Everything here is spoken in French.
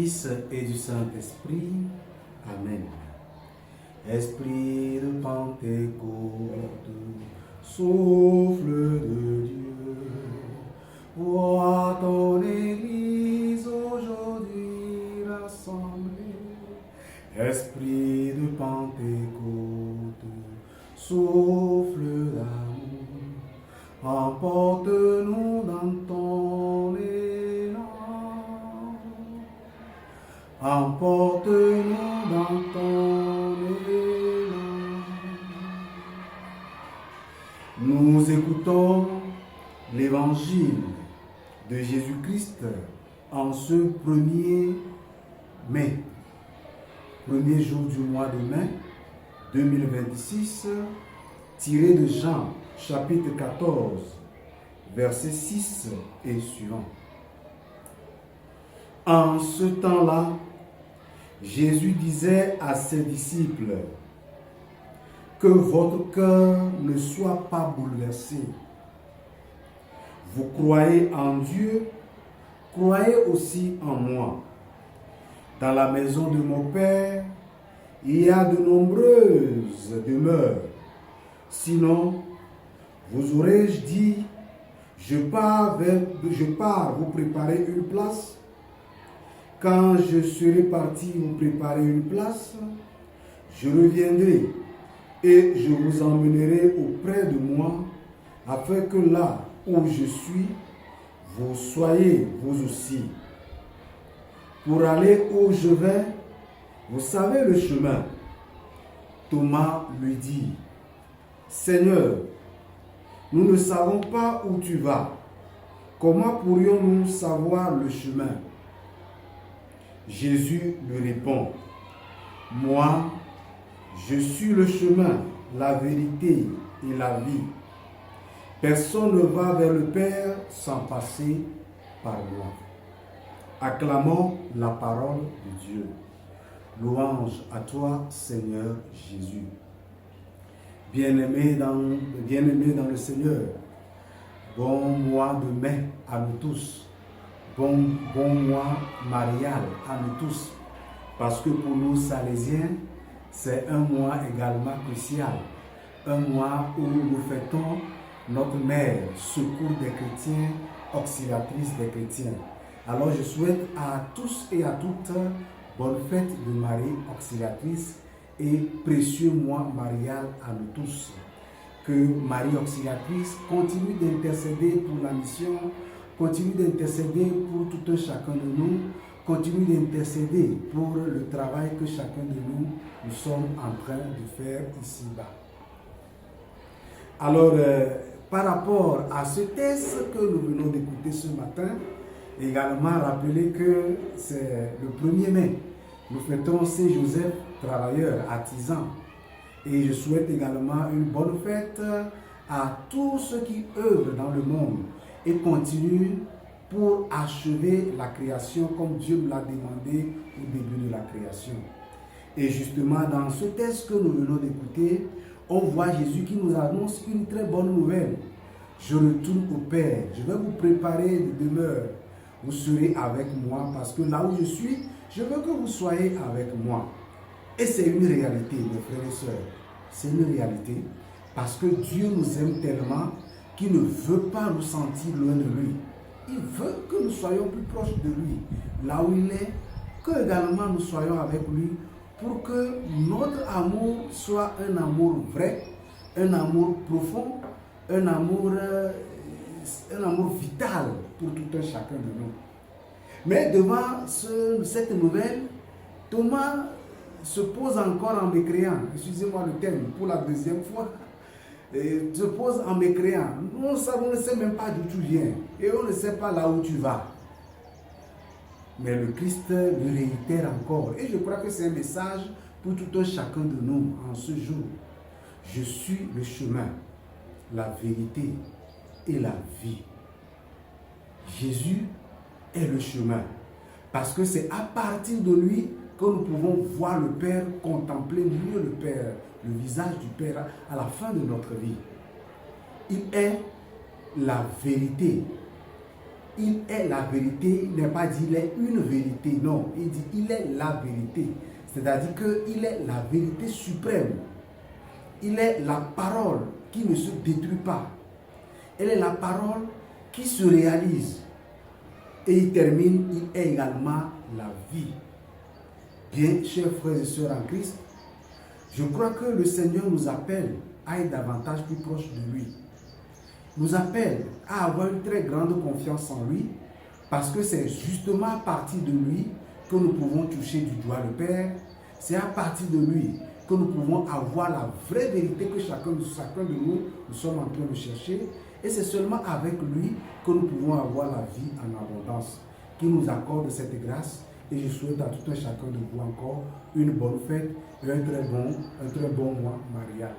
Fils et du Saint-Esprit. Amen. Esprit de Pentecôte, souffle de Dieu, vois ton Église aujourd'hui rassemblée. Esprit de Pentecôte, souffle d'amour, emporte-nous dans ton élan. Emporte-nous dans ton élan. Nous écoutons l'évangile de Jésus-Christ en ce 1er mai, premier jour du mois de mai 2026, tiré de Jean chapitre 14, verset 6 et suivant. En ce temps-là, Jésus disait à ses disciples, que votre cœur ne soit pas bouleversé. Vous croyez en Dieu, croyez aussi en moi. Dans la maison de mon Père, il y a de nombreuses demeures. Sinon, vous aurais-je dit, je pars vous préparer une place. Quand je serai parti vous préparer une place, je reviendrai et je vous emmènerai auprès de moi, afin que là où je suis, vous soyez vous aussi. Pour aller où je vais, vous savez le chemin. Thomas lui dit, Seigneur, nous ne savons pas où tu vas. Comment pourrions-nous savoir le chemin? Jésus lui répond, moi, je suis le chemin, la vérité et la vie. Personne ne va vers le Père sans passer par moi. Acclamons la parole de Dieu. Louange à toi, Seigneur Jésus. Bien-aimés dans le Seigneur, bon mois de mai à nous tous. Bon mois marial à nous tous, parce que pour nous Salésiens, c'est un mois également crucial, un mois où nous fêtons notre mère, secours des chrétiens, auxiliatrice des chrétiens. Alors je souhaite à tous et à toutes bonne fête de Marie auxiliatrice et précieux mois marial à nous tous. Que Marie auxiliatrice continue d'intercéder pour la mission, continue d'intercéder pour tout un chacun de nous, continue d'intercéder pour le travail que chacun de nous sommes en train de faire ici-bas. Alors, par rapport à ce texte que nous venons d'écouter ce matin, également rappeler que c'est le 1er mai. Nous fêtons Saint Joseph, travailleur, artisan. Et je souhaite également une bonne fête à tous ceux qui œuvrent dans le monde et continue pour achever la création comme Dieu nous l'a demandé au début de la création. Et justement, dans ce texte que nous venons d'écouter, on voit Jésus qui nous annonce une très bonne nouvelle. Je retourne au Père, je vais vous préparer des demeures. Vous serez avec moi parce que là où je suis, je veux que vous soyez avec moi. Et c'est une réalité, mes frères et sœurs. C'est une réalité parce que Dieu nous aime tellement qui ne veut pas nous sentir loin de lui. Il veut que nous soyons plus proches de lui, là où il est, que également nous soyons avec lui, pour que notre amour soit un amour vrai, un amour profond, un amour vital pour tout un chacun de nous. Mais devant cette nouvelle, Thomas se pose encore en mécréant, excusez-moi le terme, pour la deuxième fois, se pose en mécréant. Nous ne sait même pas d'où tu viens et on ne sait pas là où tu vas. Mais le Christ le réitère encore. Et je crois que c'est un message pour tout un chacun de nous en ce jour. Je suis le chemin, la vérité et la vie. Jésus est le chemin. Parce que c'est à partir de lui que nous pouvons voir le Père, contempler mieux le Père, le visage du Père à la fin de notre vie. Il est la vérité il est la vérité, il n'est pas dit il est une vérité, non, il dit il est la vérité. C'est-à-dire qu'il est la vérité suprême. Il est la parole qui ne se détruit pas. Elle est la parole qui se réalise. Et il termine, il est également la vie. Bien, chers frères et sœurs en Christ, je crois que le Seigneur nous appelle à être davantage plus proche de lui. Nous appelle à avoir une très grande confiance en lui, parce que c'est justement à partir de lui que nous pouvons toucher du doigt le Père. C'est à partir de lui que nous pouvons avoir la vraie vérité que chacun de nous sommes en train de chercher. Et c'est seulement avec lui que nous pouvons avoir la vie en abondance. Qui nous accorde cette grâce. Et je souhaite à tout un chacun de vous encore une bonne fête et un très bon mois marial.